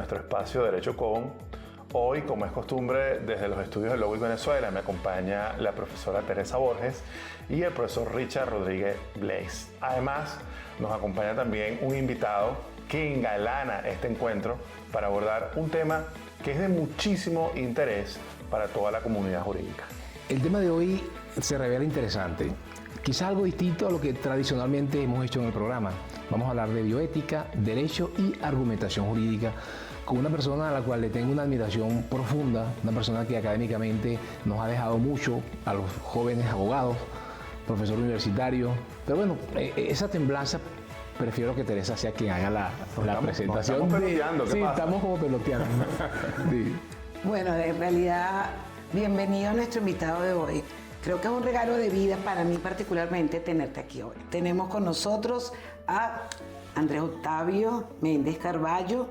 nuestro espacio Derecho Con. Hoy, como es costumbre, desde los estudios de LOWIT Venezuela me acompaña la profesora Teresa Borges y el profesor Richard Rodríguez Blaze. Además, nos acompaña también un invitado que engalana este encuentro para abordar un tema que es de muchísimo interés para toda la comunidad jurídica. El tema de hoy se revela interesante, quizás algo distinto a lo que tradicionalmente hemos hecho en el programa. Vamos a hablar de bioética, derecho y argumentación jurídica con una persona a la cual le tengo una admiración profunda, una persona que académicamente nos ha dejado mucho a los jóvenes abogados, profesor universitario. Pero bueno, esa temblanza prefiero que Teresa sea quien haga la presentación. Estamos peloteando, ¿qué pasa? Estamos como peloteando. Sí. Bueno, en realidad, bienvenido a nuestro invitado de hoy. Creo que es un regalo de vida para mí particularmente tenerte aquí hoy. Tenemos con nosotros a Andrés Octavio Méndez Carballo.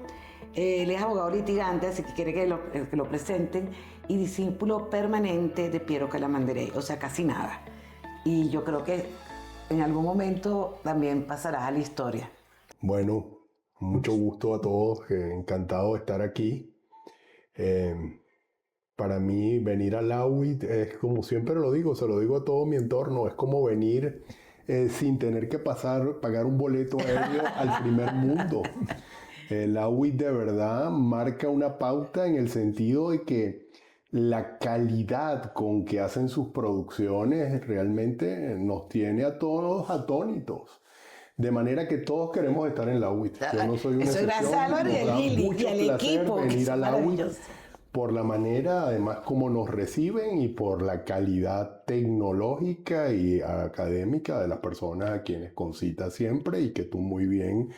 Él es abogado litigante, así que quiere que lo presenten, y discípulo permanente de Piero Calamandrei, o sea, casi nada. Y yo creo que en algún momento también pasarás a la historia. Bueno, mucho gusto a todos, encantado de estar aquí. Para mí venir a LOWIT es, como siempre lo digo, se lo digo a todo mi entorno, es como venir sin tener que pagar un boleto aéreo al primer mundo. LOWIT de verdad marca una pauta en el sentido de que la calidad con que hacen sus producciones realmente nos tiene a todos atónitos. De manera que todos queremos estar en LOWIT. Yo no soy una excepción. Gracias a Álvaro y a Lili y al equipo. Venir a LOWIT por la manera, además, como nos reciben y por la calidad tecnológica y académica de las personas a quienes concita siempre, y que tú muy bien,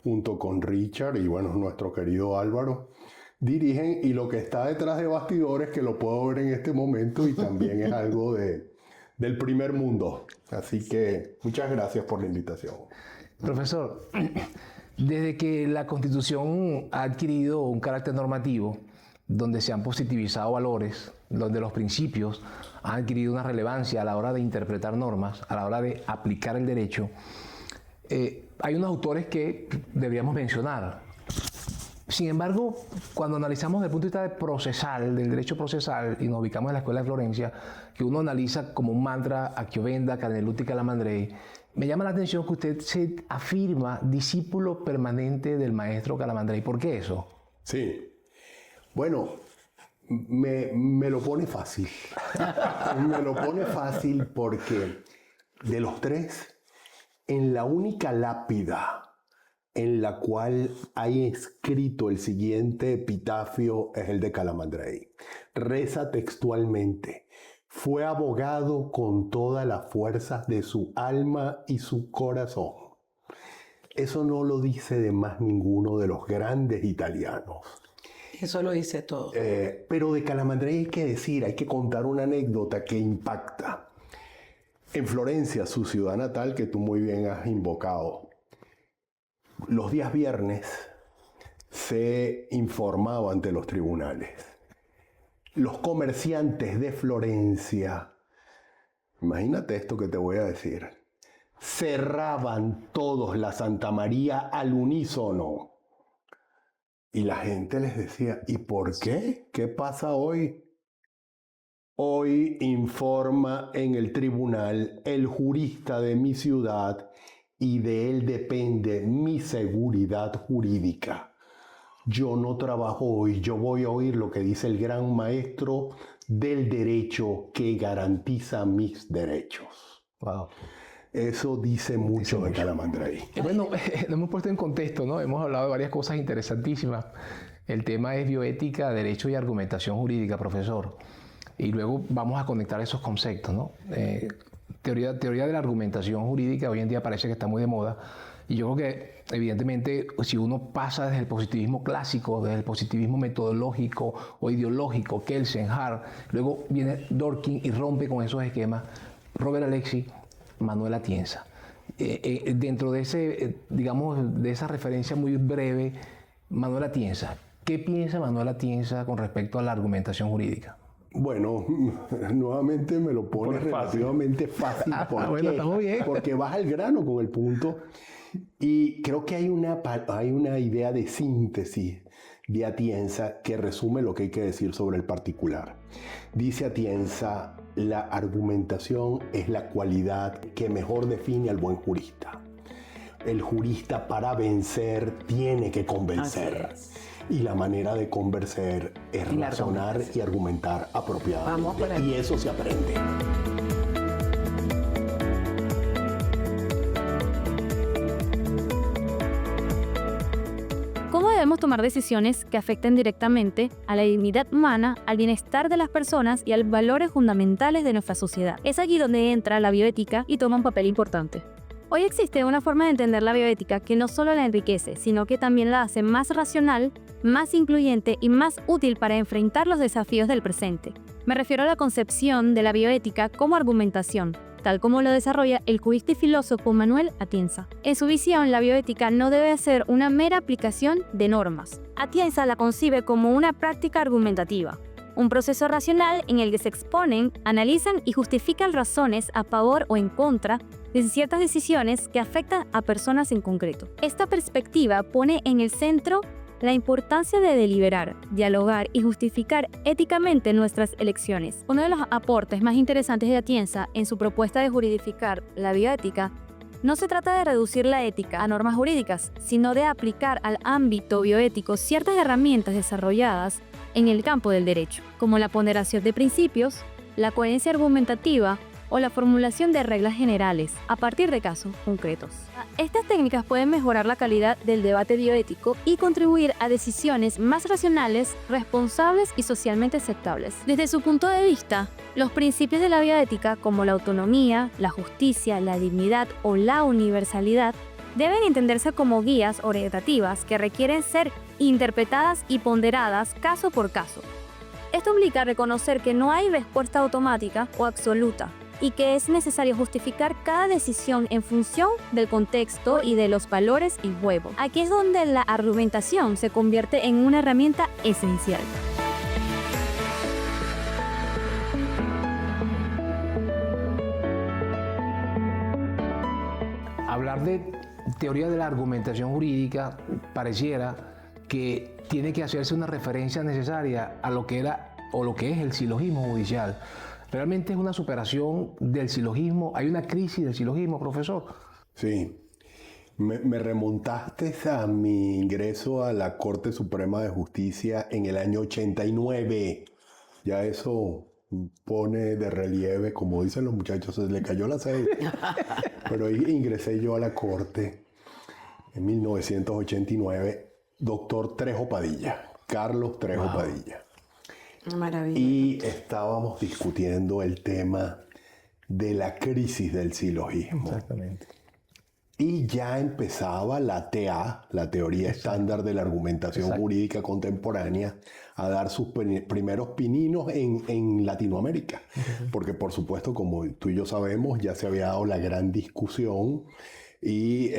junto con Richard y bueno, nuestro querido Álvaro, dirigen, y lo que está detrás de bastidores que lo puedo ver en este momento y también es algo del primer mundo. Así que muchas gracias por la invitación. Profesor, desde que la Constitución ha adquirido un carácter normativo, donde se han positivizado valores, donde los principios han adquirido una relevancia a la hora de interpretar normas, a la hora de aplicar el derecho, hay unos autores que deberíamos mencionar. Sin embargo, cuando analizamos desde el punto de vista procesal, del derecho procesal, y nos ubicamos en la Escuela de Florencia, que uno analiza como un mantra a Chiovenda, Canelutti y Calamandrei, me llama la atención que usted se afirma discípulo permanente del maestro Calamandrei. ¿Por qué eso? Sí. Bueno, me lo pone fácil. Me lo pone fácil porque de los tres, en la única lápida en la cual hay escrito el siguiente epitafio es el de Calamandrei. Reza textualmente: fue abogado con todas las fuerzas de su alma y su corazón. Eso no lo dice de más ninguno de los grandes italianos. Eso lo dice todo. Pero de Calamandrei hay que decir, hay que contar una anécdota que impacta. En Florencia, su ciudad natal, que tú muy bien has invocado, los días viernes se informaba ante los tribunales. Los comerciantes de Florencia, imagínate esto que te voy a decir, cerraban todos la Santa María al unísono. Y la gente les decía, ¿y por qué? ¿Qué pasa hoy? Hoy informa en el tribunal el jurista de mi ciudad y de él depende mi seguridad jurídica. Yo no trabajo hoy, yo voy a oír lo que dice el gran maestro del derecho que garantiza mis derechos. Wow. Eso dice mucho de Calamandrei. Bueno, lo hemos puesto en contexto, ¿no? Hemos hablado de varias cosas interesantísimas. El tema es bioética, derecho y argumentación jurídica, profesor. Y luego vamos a conectar esos conceptos, ¿no? Teoría de la argumentación jurídica hoy en día parece que está muy de moda. Y yo creo que, evidentemente, si uno pasa desde el positivismo clásico, desde el positivismo metodológico o ideológico, Kelsen, Hart, luego viene Dworkin y rompe con esos esquemas, Robert Alexis, Manuel Atienza. Dentro de ese, digamos, de esa referencia muy breve, Manuel Atienza, ¿qué piensa Manuel Atienza con respecto a la argumentación jurídica? Bueno, nuevamente me lo pone relativamente fácil. Bueno, estamos bien. Porque vas al grano con el punto. Y creo que hay una idea de síntesis de Atienza que resume lo que hay que decir sobre el particular. Dice Atienza: la argumentación es la cualidad que mejor define al buen jurista. El jurista, para vencer, tiene que convencer. Y la manera de convencer es razonar y argumentar apropiadamente. Y eso se aprende. ¿Cómo debemos tomar decisiones que afecten directamente a la dignidad humana, al bienestar de las personas y a los valores fundamentales de nuestra sociedad? Es aquí donde entra la bioética y toma un papel importante. Hoy existe una forma de entender la bioética que no solo la enriquece, sino que también la hace más racional, más incluyente y más útil para enfrentar los desafíos del presente. Me refiero a la concepción de la bioética como argumentación, tal como lo desarrolla el jurista y filósofo Manuel Atienza. En su visión, la bioética no debe ser una mera aplicación de normas. Atienza la concibe como una práctica argumentativa, un proceso racional en el que se exponen, analizan y justifican razones a favor o en contra de ciertas decisiones que afectan a personas en concreto. Esta perspectiva pone en el centro la importancia de deliberar, dialogar y justificar éticamente nuestras elecciones. Uno de los aportes más interesantes de Atienza en su propuesta de juridificar la bioética no se trata de reducir la ética a normas jurídicas, sino de aplicar al ámbito bioético ciertas herramientas desarrolladas en el campo del derecho, como la ponderación de principios, la coherencia argumentativa o la formulación de reglas generales a partir de casos concretos. Estas técnicas pueden mejorar la calidad del debate bioético y contribuir a decisiones más racionales, responsables y socialmente aceptables. Desde su punto de vista, los principios de la bioética, como la autonomía, la justicia, la dignidad o la universalidad, deben entenderse como guías orientativas que requieren ser interpretadas y ponderadas caso por caso. Esto implica reconocer que no hay respuesta automática o absoluta, y que es necesario justificar cada decisión en función del contexto y de los valores en juego. Aquí es donde la argumentación se convierte en una herramienta esencial. Hablar de teoría de la argumentación jurídica pareciera que tiene que hacerse una referencia necesaria a lo que era o lo que es el silogismo judicial. Realmente es una superación del silogismo. Hay una crisis del silogismo, profesor. Sí. Me remontaste a mi ingreso a la Corte Suprema de Justicia en el año 89. Ya eso pone de relieve, como dicen los muchachos, se le cayó la cédula. Pero ahí ingresé yo a la Corte en 1989. Doctor Trejo Padilla, Carlos Trejo Padilla. Maravilla. Y estábamos discutiendo el tema de la crisis del silogismo. Exactamente. Y ya empezaba la TA, la teoría estándar de la argumentación jurídica contemporánea, a dar sus primeros pininos en Latinoamérica. Porque, por supuesto, como tú y yo sabemos, ya se había dado la gran discusión y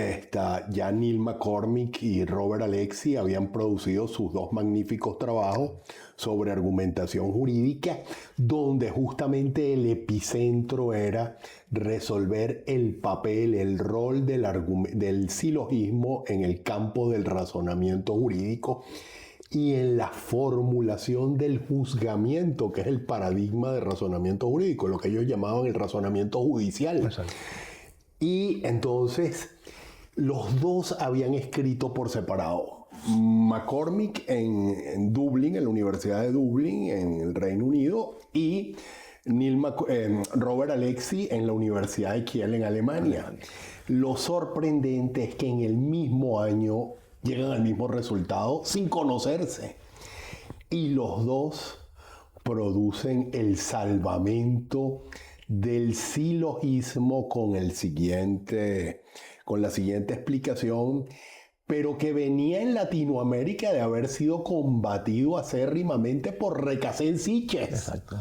ya Neil McCormick y Robert Alexie habían producido sus dos magníficos trabajos sobre argumentación jurídica, donde justamente el epicentro era resolver el papel, el rol del silogismo en el campo del razonamiento jurídico y en la formulación del juzgamiento, que es el paradigma de razonamiento jurídico, lo que ellos llamaban el razonamiento judicial. Exacto. Y entonces los dos habían escrito por separado. McCormick en Dublín, en la Universidad de Dublín, en el Reino Unido, y Robert Alexie en la Universidad de Kiel, en Alemania. Lo sorprendente es que en el mismo año llegan al mismo resultado sin conocerse. Y los dos producen el salvamento del silogismo con la siguiente explicación, pero que venía en Latinoamérica de haber sido combatido acérrimamente por Recasén Siches. Exacto,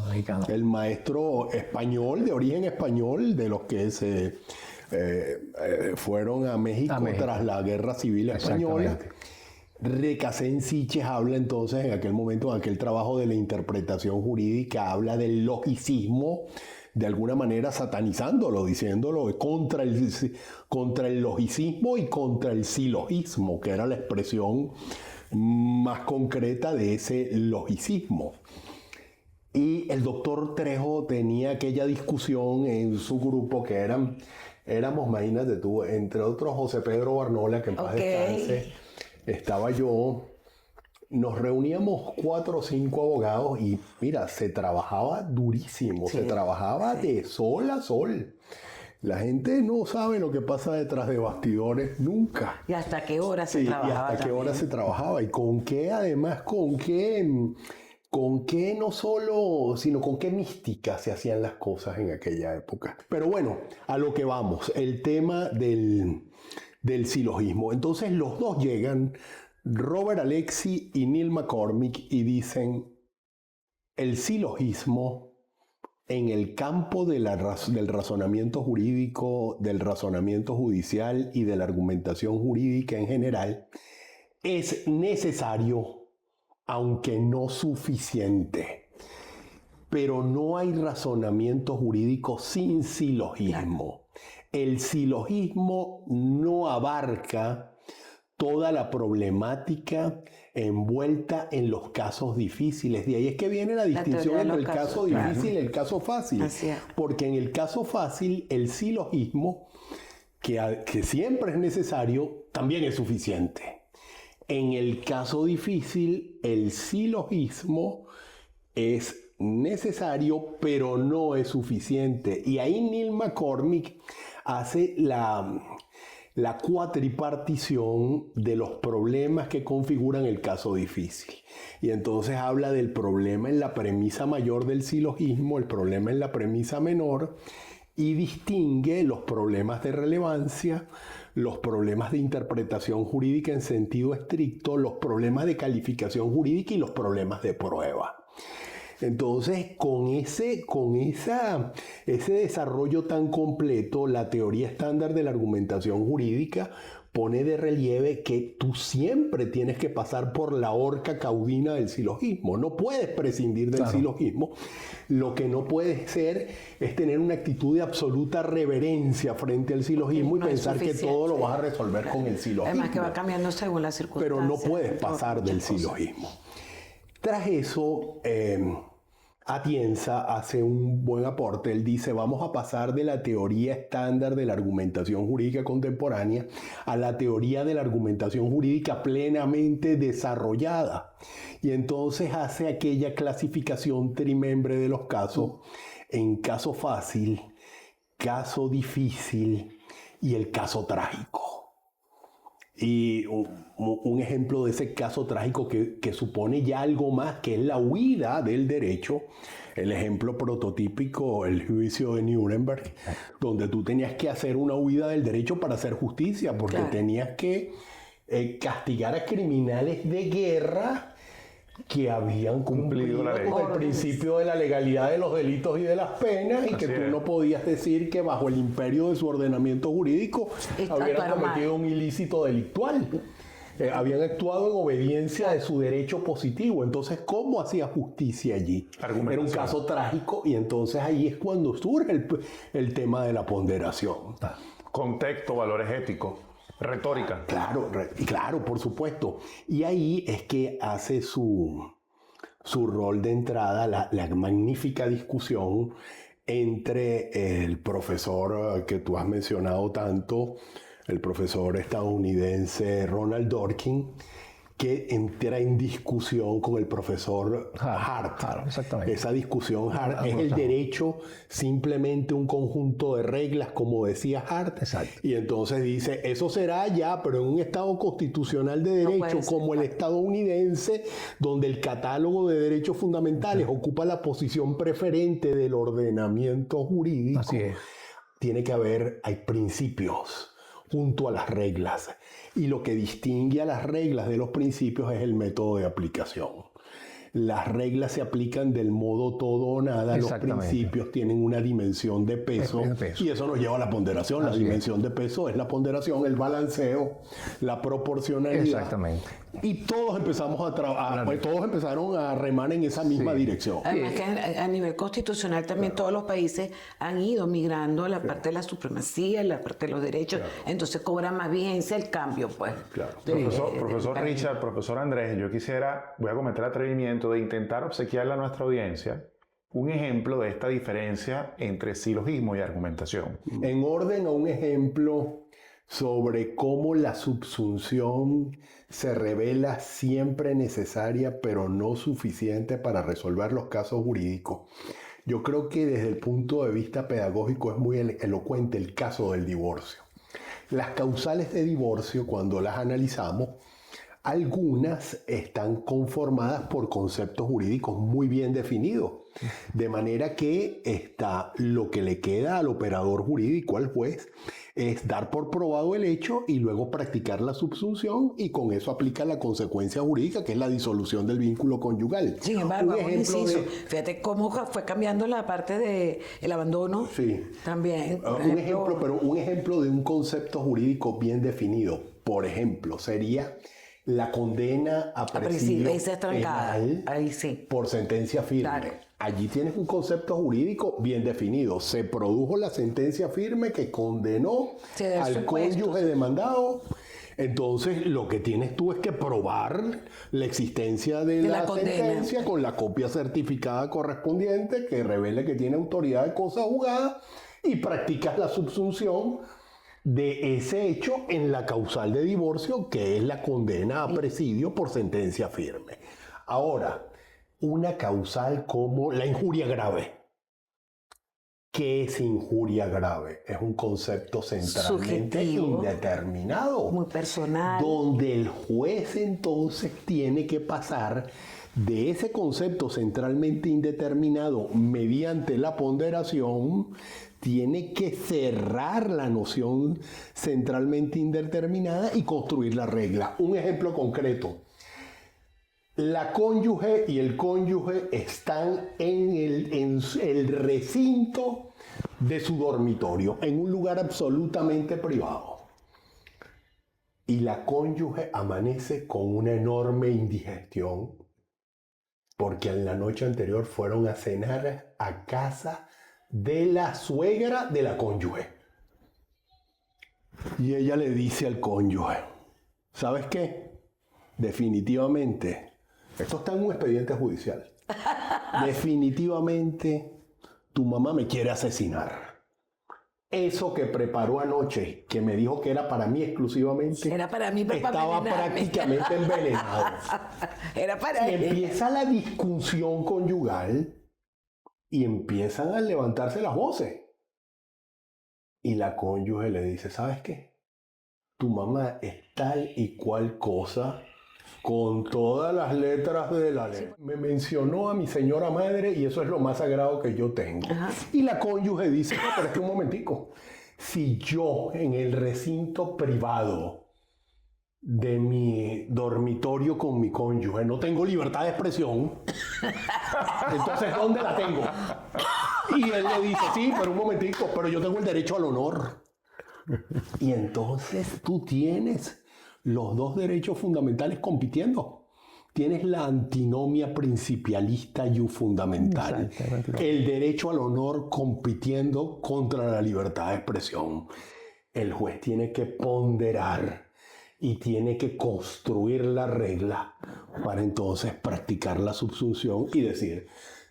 el maestro español, de origen español, de los que se fueron a México tras la Guerra Civil Española. Recasén Siches habla entonces en aquel momento, en aquel trabajo de la interpretación jurídica, habla del logicismo, de alguna manera satanizándolo, diciéndolo contra el logicismo y contra el silogismo, que era la expresión más concreta de ese logicismo. Y el doctor Trejo tenía aquella discusión en su grupo que éramos, imagínate tú, entre otros José Pedro Barnola, que en paz descanse, estaba yo. Nos reuníamos 4 o 5 abogados y mira, se trabajaba durísimo, se trabajaba de sol a sol. La gente no sabe lo que pasa detrás de bastidores nunca. ¿Y hasta qué hora se trabajaba? Y hasta qué hora se trabajaba. Y con qué, además, con qué no solo, sino con qué mística se hacían las cosas en aquella época. Pero bueno, a lo que vamos, el tema del silogismo. Entonces los dos llegan, Robert Alexy y Neil McCormick, y dicen, el silogismo en el campo del razonamiento jurídico, del razonamiento judicial y de la argumentación jurídica en general, es necesario, aunque no suficiente. Pero no hay razonamiento jurídico sin silogismo. El silogismo no abarca toda la problemática envuelta en los casos difíciles. De ahí es que viene la distinción entre el caso difícil y el caso fácil. Porque en el caso fácil, el silogismo, que siempre es necesario, también es suficiente. En el caso difícil, el silogismo es necesario, pero no es suficiente. Y ahí Neil McCormick hace la cuatripartición de los problemas que configuran el caso difícil. Y entonces habla del problema en la premisa mayor del silogismo, el problema en la premisa menor, y distingue los problemas de relevancia, los problemas de interpretación jurídica en sentido estricto, los problemas de calificación jurídica y los problemas de prueba. Entonces, con ese desarrollo tan completo, la teoría estándar de la argumentación jurídica pone de relieve que tú siempre tienes que pasar por la horca caudina del silogismo. No puedes prescindir del silogismo. Lo que no puedes ser es tener una actitud de absoluta reverencia frente al silogismo y pensar que todo lo vas a resolver con el silogismo. Además que va cambiando según las circunstancias. Pero no puedes pasar del silogismo. Tras eso, Atienza hace un buen aporte. Él dice, vamos a pasar de la teoría estándar de la argumentación jurídica contemporánea a la teoría de la argumentación jurídica plenamente desarrollada. Y entonces hace aquella clasificación trimembre de los casos en caso fácil, caso difícil y el caso trágico. Y un ejemplo de ese caso trágico que supone ya algo más, que es la huida del derecho. El ejemplo prototípico, el juicio de Nuremberg, donde tú tenías que hacer una huida del derecho para hacer justicia, porque tenías que castigar a criminales de guerra que habían cumplido con el principio de la legalidad de los delitos y de las penas, y que tú no podías decir que bajo el imperio de su ordenamiento jurídico habían cometido un ilícito delictual. Habían actuado en obediencia de su derecho positivo. Entonces, ¿cómo hacía justicia allí? Era un caso trágico, y entonces ahí es cuando surge el tema de la ponderación. Contexto, valores éticos. Retórica. Claro, por supuesto. Y ahí es que hace su rol de entrada la magnífica discusión entre el profesor que tú has mencionado tanto, el profesor estadounidense Ronald Dworkin, que entra en discusión con el profesor Hart. Claro, exactamente. Esa discusión Hart es el derecho simplemente un conjunto de reglas, como decía Hart. Exacto. Y entonces dice, eso será ya, pero en un Estado constitucional de derecho como el estadounidense, donde el catálogo de derechos fundamentales ocupa la posición preferente del ordenamiento jurídico. Así es. Hay principios junto a las reglas. Y lo que distingue a las reglas de los principios es el método de aplicación. Las reglas se aplican del modo todo o nada, los principios tienen una dimensión de peso, y eso nos lleva a la ponderación. La dimensión de peso es la ponderación, el balanceo, la proporcionalidad. Exactamente. Y todos empezamos a trabajar, pues todos empezaron a remar en esa misma dirección. Además que a nivel constitucional también todos los países han ido migrando a la parte de la supremacía, a la parte de los derechos, entonces cobra más vigencia el cambio, pues. Profesor Richard, profesor Andrés, voy a cometer el atrevimiento de intentar obsequiarle a nuestra audiencia un ejemplo de esta diferencia entre silogismo y argumentación. En orden a un ejemplo sobre cómo la subsunción se revela siempre necesaria, pero no suficiente para resolver los casos jurídicos. Yo creo que desde el punto de vista pedagógico es muy elocuente el caso del divorcio. Las causales de divorcio, cuando las analizamos, algunas están conformadas por conceptos jurídicos muy bien definidos, de manera que lo que le queda al operador jurídico, al juez, es dar por probado el hecho y luego practicar la subsunción, y con eso aplica la consecuencia jurídica, que es la disolución del vínculo conyugal. Sin embargo, fíjate cómo fue cambiando la parte del abandono. Sí. También. Un ejemplo de un concepto jurídico bien definido, por ejemplo, sería la condena a presidio penal por sentencia firme. Claro. Allí tienes un concepto jurídico bien definido. Se produjo la sentencia firme que condenó al cónyuge demandado. Entonces, lo que tienes tú es que probar la existencia de la sentencia con la copia certificada correspondiente que revele que tiene autoridad de cosa juzgada, y practicas la subsunción de ese hecho en la causal de divorcio, que es la condena a presidio por sentencia firme. Ahora, una causal como la injuria grave. ¿Qué es injuria grave? Es un concepto centralmente indeterminado. Muy personal. Donde el juez entonces tiene que pasar de ese concepto centralmente indeterminado mediante la ponderación, tiene que cerrar la noción centralmente indeterminada y construir la regla. Un ejemplo concreto. La cónyuge y el cónyuge están en el recinto de su dormitorio, en un lugar absolutamente privado. Y la cónyuge amanece con una enorme indigestión, porque en la noche anterior fueron a cenar a casa de la suegra de la cónyuge. Y ella le dice al cónyuge, ¿sabes qué? Definitivamente, esto está en un expediente judicial, definitivamente tu mamá me quiere asesinar. Eso que preparó anoche, que me dijo que era para mí exclusivamente, era para mí, estaba prácticamente envenenado. Era para y empieza la discusión conyugal y empiezan a levantarse las voces. Y la cónyuge le dice, ¿sabes qué? Tu mamá es tal y cual cosa, con todas las letras de la ley. Me mencionó a mi señora madre y eso es lo más sagrado que yo tengo. Ajá. Y la cónyuge dice, no, pero es que un momentico, si yo en el recinto privado de mi dormitorio con mi cónyuge no tengo libertad de expresión, entonces ¿dónde la tengo? Y él le dice, sí, pero un momentico, pero yo tengo el derecho al honor. Y entonces tú tienes los dos derechos fundamentales compitiendo. Tienes la antinomia principialista y fundamental. El derecho al honor compitiendo contra la libertad de expresión. El juez tiene que ponderar y tiene que construir la regla para entonces practicar la subsunción y decir,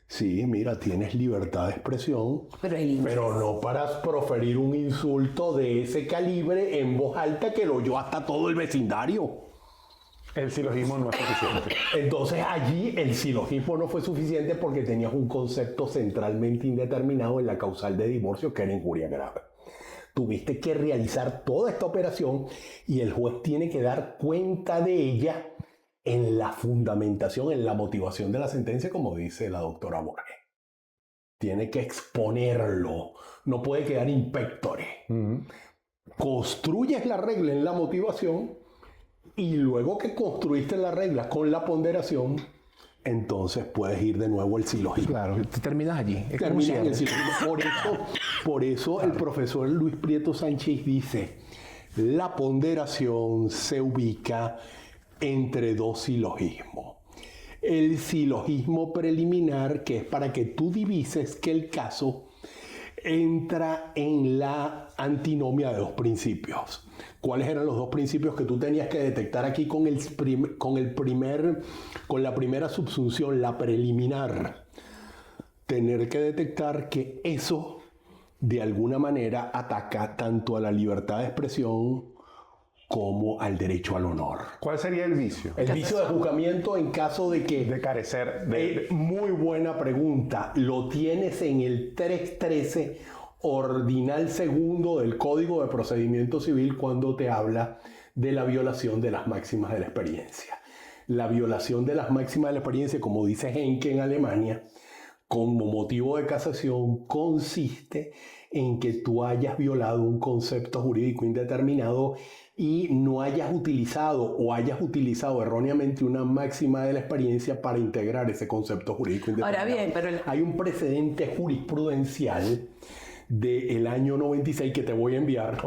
sí, mira, tienes libertad de expresión, pero no para proferir un insulto de ese calibre en voz alta que lo oyó hasta todo el vecindario. El silogismo no es suficiente. Entonces allí el silogismo no fue suficiente porque tenías un concepto centralmente indeterminado en la causal de divorcio, que era injuria grave. Tuviste que realizar toda esta operación y el juez tiene que dar cuenta de ella en la fundamentación, en la motivación de la sentencia, como dice la doctora Borges. Tiene que exponerlo, no puede quedar impectore. Construyes la regla en la motivación y luego que construiste la regla con la ponderación, entonces puedes ir de nuevo al silogismo. Claro, terminas allí. Terminas en el silogismo. Por eso claro. El profesor Luis Prieto Sánchez dice, la ponderación se ubica entre dos silogismos. El silogismo preliminar, que es para que tú divises que el caso entra en la antinomia de dos principios. ¿Cuáles eran los dos principios que tú tenías que detectar aquí con la primera subsunción, la preliminar? Tener que detectar que eso de alguna manera ataca tanto a la libertad de expresión como al derecho al honor. ¿Cuál sería el vicio? El vicio de juzgamiento en caso de que... De carecer de... Muy buena pregunta. Lo tienes en el 313 ordinal segundo del Código de Procedimiento Civil cuando te habla de la violación de las máximas de la experiencia. La violación de las máximas de la experiencia, como dice Henke en Alemania, como motivo de casación, consiste en que tú hayas violado un concepto jurídico indeterminado y no hayas utilizado o hayas utilizado erróneamente una máxima de la experiencia para integrar ese concepto jurídico indeterminado. Ahora bien, pero hay un precedente jurisprudencial del año 96 que te voy a enviar,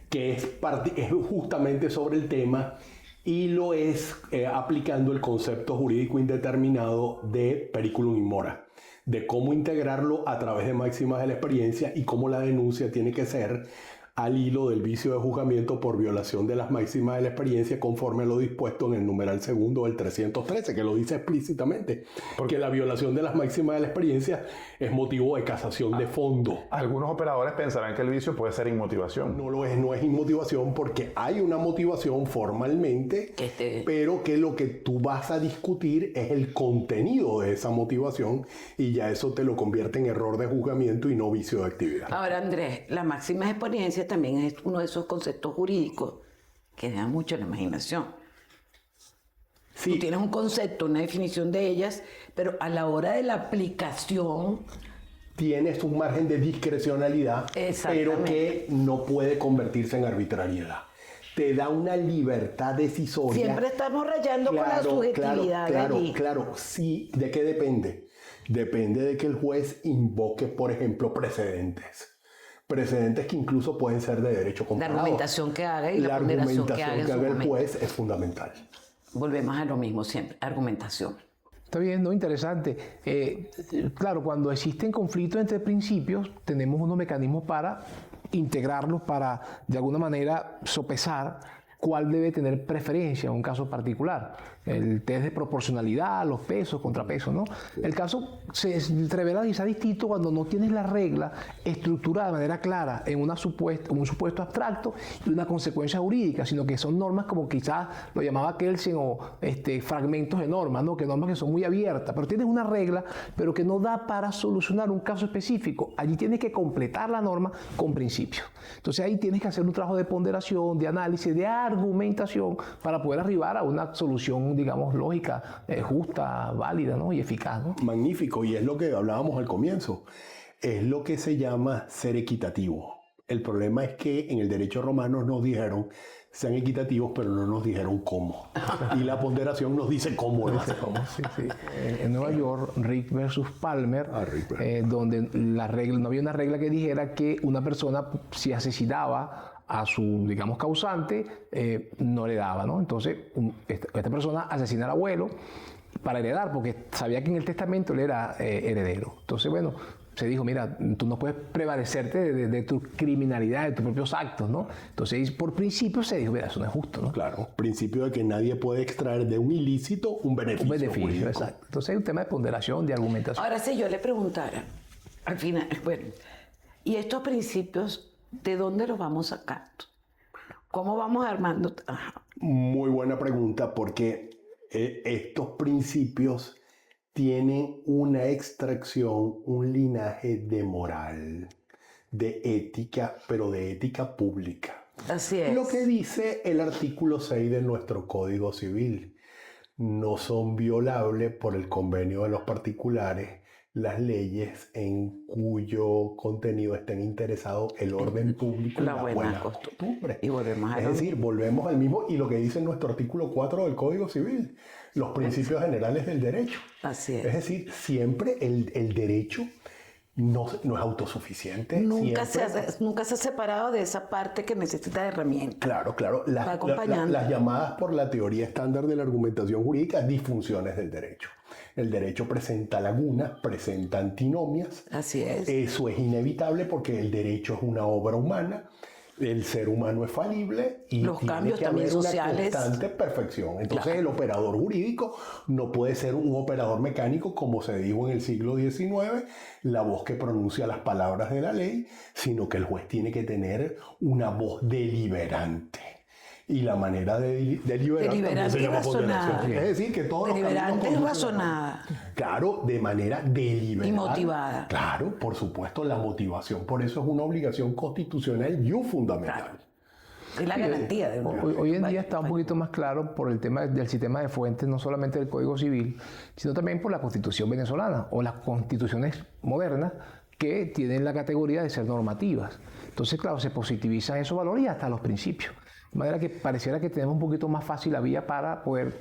que es justamente sobre el tema y lo es aplicando el concepto jurídico indeterminado de periculum in mora, de cómo integrarlo a través de máximas de la experiencia y cómo la denuncia tiene que ser al hilo del vicio de juzgamiento por violación de las máximas de la experiencia conforme a lo dispuesto en el numeral segundo del 313, que lo dice explícitamente, porque la violación de las máximas de la experiencia es motivo de casación de fondo. Algunos operadores pensarán que el vicio puede ser inmotivación. No es inmotivación porque hay una motivación formalmente, pero que lo que tú vas a discutir es el contenido de esa motivación y ya eso te lo convierte en error de juzgamiento y no vicio de actividad. Ahora, Andrés, la máxima de experiencia también es uno de esos conceptos jurídicos que dejan mucho la imaginación. Sí. Tú tienes un concepto, una definición de ellas, pero a la hora de la aplicación... Tienes un margen de discrecionalidad, pero que no puede convertirse en arbitrariedad. Te da una libertad decisoria. Siempre estamos rayando con la subjetividad allí. Claro. Sí, ¿de qué depende? Depende de que el juez invoque, por ejemplo, precedentes. Precedentes que incluso pueden ser de derecho comparado. La argumentación que haga y la ponderación que haga el juez es fundamental. Volvemos a lo mismo siempre, argumentación. Está bien, ¿no? Interesante. Claro, cuando existen conflictos entre principios, tenemos unos mecanismos para integrarlos, para de alguna manera sopesar cuál debe tener preferencia en un caso particular. El test de proporcionalidad, los pesos, contrapesos, ¿no? El caso se revela quizá distinto cuando no tienes la regla estructurada de manera clara en un supuesto abstracto y una consecuencia jurídica, sino que son normas como quizás lo llamaba Kelsen o fragmentos de normas, ¿no? Que normas que son muy abiertas, pero tienes una regla, pero que no da para solucionar un caso específico. Allí tienes que completar la norma con principios. Entonces ahí tienes que hacer un trabajo de ponderación, de análisis, de argumentación para poder arribar a una solución, digamos, lógica, justa, válida, ¿no? Y eficaz, ¿no? Magnífico, y es lo que hablábamos al comienzo. Es lo que se llama ser equitativo. El problema es que en el derecho romano nos dijeron sean equitativos, pero no nos dijeron cómo. Y la ponderación nos dice cómo. Sí. En Nueva York, Rick versus Palmer, donde la regla, no había una regla que dijera que una persona, si asesinaba a su, digamos, causante, no le daba, ¿no? Entonces, esta persona asesina al abuelo para heredar, porque sabía que en el testamento él era heredero. Entonces, bueno, se dijo, mira, tú no puedes prevalecerte de tu criminalidad, de tus propios actos, ¿no? Entonces, por principio se dijo, mira, eso no es justo, ¿no? Claro, principio de que nadie puede extraer de un ilícito un beneficio jurídico. Exacto. Entonces hay un tema de ponderación, de argumentación. Ahora, si yo le preguntara, al final, bueno, ¿y estos principios de dónde los vamos sacando? ¿Cómo vamos armando? Ajá. Muy buena pregunta, porque estos principios tienen una extracción, un linaje de moral, de ética, pero de ética pública. Así es. Lo que dice el artículo 6 de nuestro Código Civil. No son violables por el convenio de los particulares las leyes en cuyo contenido estén interesados el orden público y la buena costumbre. Y volvemos a es decir, volvemos al mismo y lo que dice nuestro artículo 4 del Código Civil, los principios generales del derecho. Así es. Es decir, siempre el derecho no es autosuficiente. Nunca se ha separado de esa parte que necesita de herramientas. Claro. Las llamadas por la teoría estándar de la argumentación jurídica disfunciones del derecho. El derecho presenta lagunas, presenta antinomias. Así es. Eso es inevitable porque el derecho es una obra humana. El ser humano es falible y los cambios tiene que también haber sociales. una constante perfección. Entonces el operador jurídico no puede ser un operador mecánico como se dijo en el siglo XIX, la voz que pronuncia las palabras de la ley, sino que el juez tiene que tener una voz deliberante. Y la manera de deliberar también se llama ponderación. Es decir, que todos los deliberante y razonada. Claro, de manera deliberada. Y motivada. Claro, por supuesto, la motivación. Por eso es una obligación constitucional y fundamental. Claro. Es la garantía de Hoy en día está un poquito más claro por el tema del sistema de fuentes, no solamente del Código Civil, sino también por la Constitución venezolana o las constituciones modernas que tienen la categoría de ser normativas. Entonces, claro, se positivizan esos valores y hasta los principios. De manera que pareciera que tenemos un poquito más fácil la vía para poder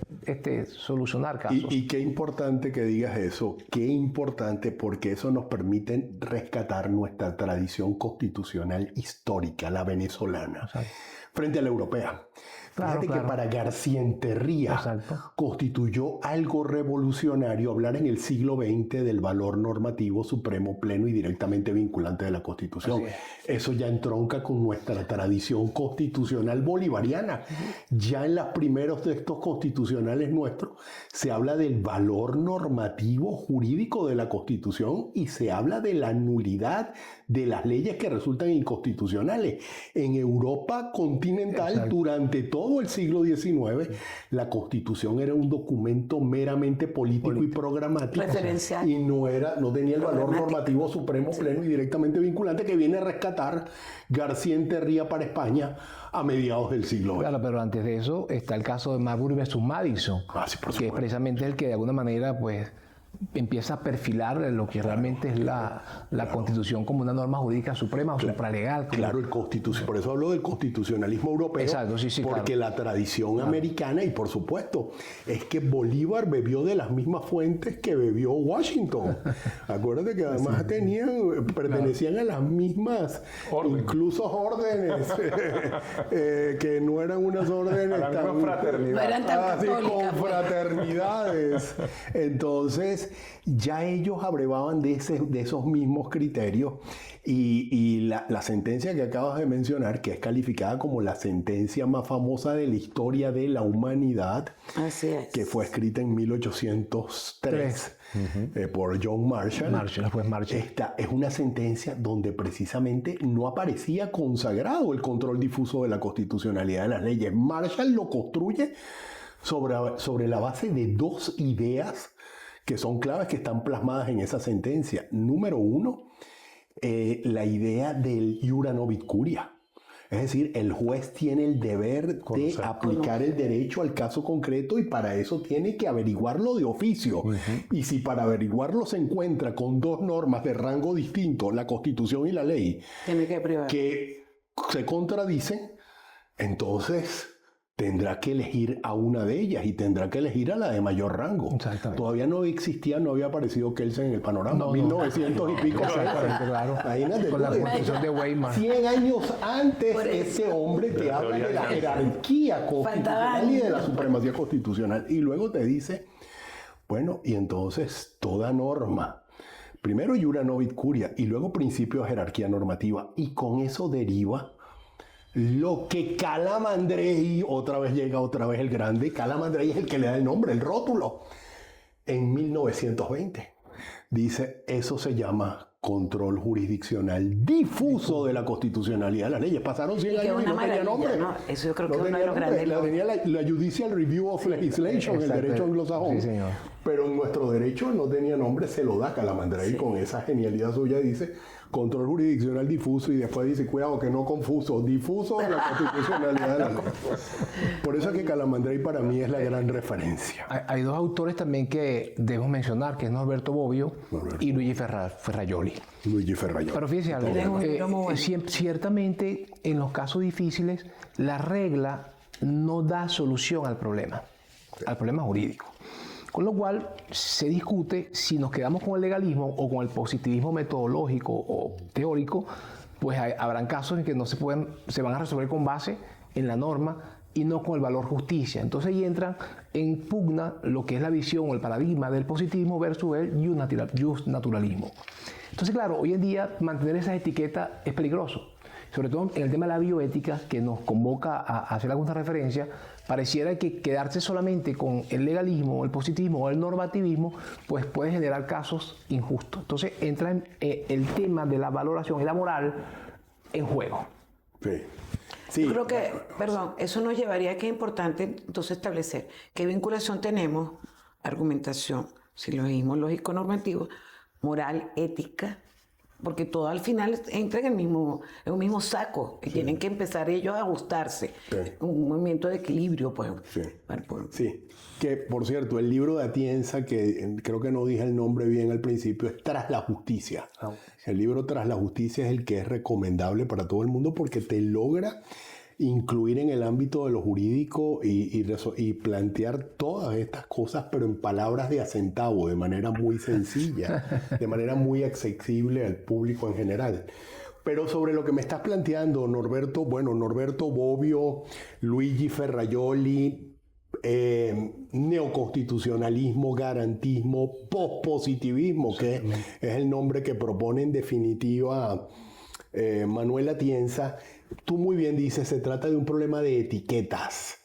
solucionar casos. Y qué importante que digas eso, qué importante, porque eso nos permite rescatar nuestra tradición constitucional histórica, la venezolana, frente a la europea. Fíjate que para García-Enterría constituyó algo revolucionario hablar en el siglo XX del valor normativo supremo, pleno y directamente vinculante de la Constitución. Eso ya entronca con nuestra tradición constitucional bolivariana. Ya en los primeros textos constitucionales nuestros se habla del valor normativo jurídico de la Constitución y se habla de la nulidad de las leyes que resultan inconstitucionales. En Europa continental, durante todo el siglo XIX, la Constitución era un documento meramente político y programático. Referencial. Y no tenía el valor normativo supremo, pleno y directamente vinculante que viene a rescatar García-Enterría para España a mediados del siglo XX. Claro, pero antes de eso está el caso de Marbury versus Madison, que es precisamente el que de alguna manera empieza a perfilar lo que realmente es la Constitución como una norma jurídica suprema o supralegal. Claro, por eso hablo del constitucionalismo europeo. Exacto, porque la tradición americana, y por supuesto, es que Bolívar bebió de las mismas fuentes que bebió Washington. Acuérdate que además pertenecían a las mismas, incluso órdenes, que no eran unas órdenes tan fraternidades. No eran tan católicas, con fraternidades. Entonces, ya ellos abrevaban de esos mismos criterios y la sentencia que acabas de mencionar, que es calificada como la sentencia más famosa de la historia de la humanidad, que fue escrita en 1803 por John Marshall. Esta es una sentencia donde precisamente no aparecía consagrado el control difuso de la constitucionalidad de las leyes. Marshall lo construye sobre la base de dos ideas que son claves, que están plasmadas en esa sentencia. Número uno, la idea del iura novit curia. Es decir, el juez tiene el deber de aplicar el derecho al caso concreto y para eso tiene que averiguarlo de oficio. Y si para averiguarlo se encuentra con dos normas de rango distinto, la Constitución y la ley, que se contradicen, entonces tendrá que elegir a una de ellas y tendrá que elegir a la de mayor rango. Todavía no había aparecido Kelsen en el panorama. 1900 y pico. Claro. Imagínate. Con la Constitución de Weimar. 100 años antes, ese hombre te habla de la jerarquía constitucional y de la supremacía constitucional. Y luego te dice, bueno, y entonces toda norma, primero iura novit curia y luego principio de jerarquía normativa. Y con eso deriva lo que Calamandrei, otra vez el grande, Calamandrei es el que le da el nombre, el rótulo, en 1920. Dice, eso se llama control jurisdiccional difuso de la constitucionalidad de las leyes. Pasaron 100 años y no tenía nombre. ¿no? Eso yo creo que es uno de los grandes. Tenía la Judicial Review of Legislation, el derecho anglosajón. Sí, señor. Pero en nuestro derecho no tenía nombre, se lo da Calamandrei con esa genialidad suya, dice control jurisdiccional difuso y después dice, cuidado que no confuso, difuso de la constitucionalidad de la ley. Por eso es que Calamandrei para mí es la gran referencia. Hay dos autores también que debemos mencionar, que es Norberto Bobbio y Luigi Ferrajoli. Pero fíjense algo, ciertamente en los casos difíciles la regla no da solución al problema jurídico. Con lo cual se discute si nos quedamos con el legalismo o con el positivismo metodológico o teórico, pues habrán casos en que se van a resolver con base en la norma y no con el valor justicia. Entonces ahí entra en pugna lo que es la visión o el paradigma del positivismo versus el justnaturalismo. Entonces, claro, hoy en día mantener esas etiquetas es peligroso. Sobre todo en el tema de la bioética, que nos convoca a hacer alguna referencia, pareciera que quedarse solamente con el legalismo, el positivismo o el normativismo, pues puede generar casos injustos. Entonces entra el tema de la valoración y la moral en juego. Sí. Sí. Yo creo que, perdón, eso nos llevaría a que es importante entonces establecer qué vinculación tenemos, argumentación, silogismo lógico normativo, moral, ética, porque todo al final entra en un mismo saco y tienen que empezar ellos a ajustarse. Sí. Un movimiento de equilibrio, pues. Sí. Sí. Que, por cierto, el libro de Atienza, que creo que no dije el nombre bien al principio, es Tras la Justicia. El libro Tras la Justicia es el que es recomendable para todo el mundo porque te logra incluir en el ámbito de lo jurídico y plantear todas estas cosas, pero en palabras de a centavo, de manera muy sencilla, de manera muy accesible al público en general. Pero sobre lo que me estás planteando, Norberto Bobbio, Luigi Ferrajoli, neoconstitucionalismo, garantismo, pospositivismo, que es el nombre que propone en definitiva Manuel Atienza. Tú muy bien dices, se trata de un problema de etiquetas,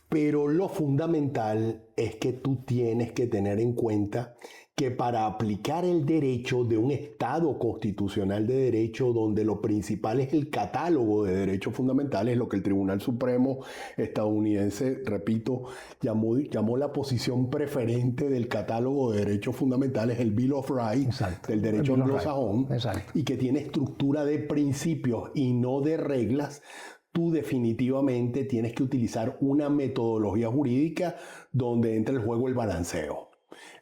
pero lo fundamental es que tú tienes que tener en cuenta que para aplicar el derecho de un Estado constitucional de derecho, donde lo principal es el catálogo de derechos fundamentales, lo que el Tribunal Supremo estadounidense, repito, llamó la posición preferente del catálogo de derechos fundamentales, el Bill of Rights, exacto, del derecho anglosajón, y que tiene estructura de principios y no de reglas, tú definitivamente tienes que utilizar una metodología jurídica donde entra el juego el balanceo.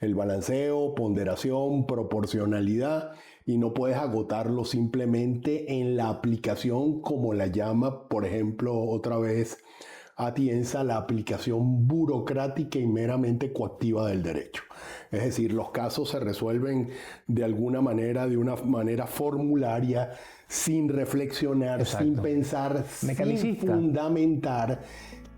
El balanceo, ponderación, proporcionalidad, y no puedes agotarlo simplemente en la aplicación como la llama, por ejemplo, otra vez Atienza, la aplicación burocrática y meramente coactiva del derecho. Es decir, los casos se resuelven de alguna manera, de una manera formularia, sin reflexionar, exacto, sin pensar, sin fundamentar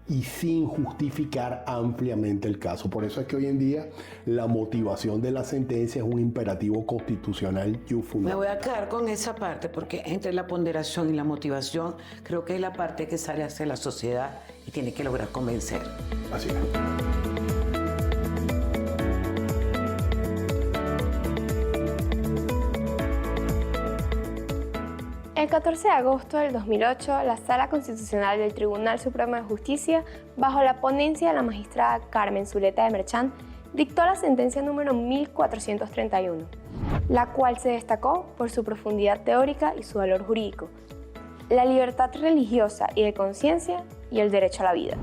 y sin justificar ampliamente el caso. Por eso es que hoy en día la motivación de la sentencia es un imperativo constitucional y fundamental. Me voy a quedar con esa parte porque entre la ponderación y la motivación creo que es la parte que sale hacia la sociedad y tiene que lograr convencer. Así es. El 14 de agosto del 2008, la Sala Constitucional del Tribunal Supremo de Justicia, bajo la ponencia de la magistrada Carmen Zuleta de Merchán, dictó la sentencia número 1431, la cual se destacó por su profundidad teórica y su valor jurídico, la libertad religiosa y de conciencia y el derecho a la vida.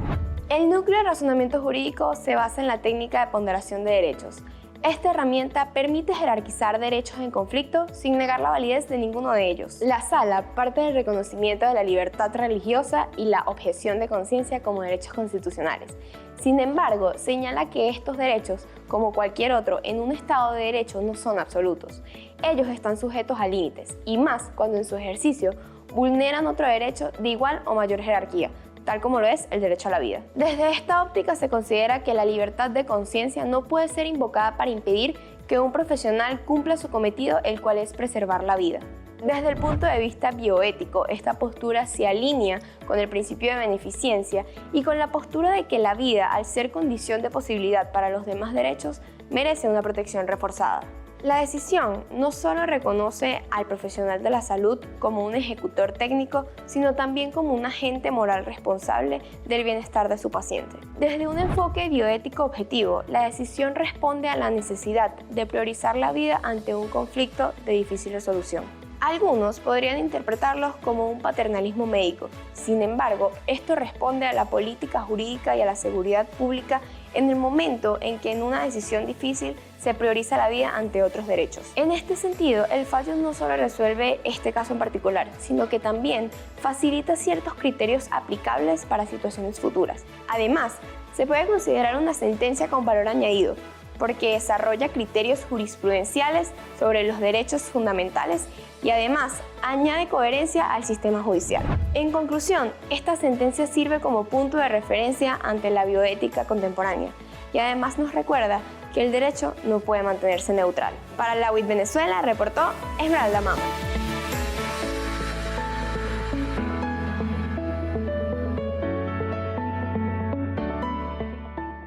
El núcleo de razonamiento jurídico se basa en la técnica de ponderación de derechos. Esta herramienta permite jerarquizar derechos en conflicto sin negar la validez de ninguno de ellos. La Sala parte del reconocimiento de la libertad religiosa y la objeción de conciencia como derechos constitucionales. Sin embargo, señala que estos derechos, como cualquier otro en un Estado de Derecho, no son absolutos. Ellos están sujetos a límites, y más cuando en su ejercicio vulneran otro derecho de igual o mayor jerarquía, tal como lo es el derecho a la vida. Desde esta óptica se considera que la libertad de conciencia no puede ser invocada para impedir que un profesional cumpla su cometido, el cual es preservar la vida. Desde el punto de vista bioético, esta postura se alinea con el principio de beneficencia y con la postura de que la vida, al ser condición de posibilidad para los demás derechos, merece una protección reforzada. La decisión no solo reconoce al profesional de la salud como un ejecutor técnico, sino también como un agente moral responsable del bienestar de su paciente. Desde un enfoque bioético objetivo, la decisión responde a la necesidad de priorizar la vida ante un conflicto de difícil resolución. Algunos podrían interpretarlos como un paternalismo médico. Sin embargo, esto responde a la política jurídica y a la seguridad pública en el momento en que en una decisión difícil se prioriza la vida ante otros derechos. En este sentido, el fallo no solo resuelve este caso en particular, sino que también facilita ciertos criterios aplicables para situaciones futuras. Además, se puede considerar una sentencia con valor añadido, porque desarrolla criterios jurisprudenciales sobre los derechos fundamentales y además añade coherencia al sistema judicial. En conclusión, esta sentencia sirve como punto de referencia ante la bioética contemporánea y además nos recuerda que el derecho no puede mantenerse neutral. Para la UIT Venezuela reportó Esmeralda Mamo.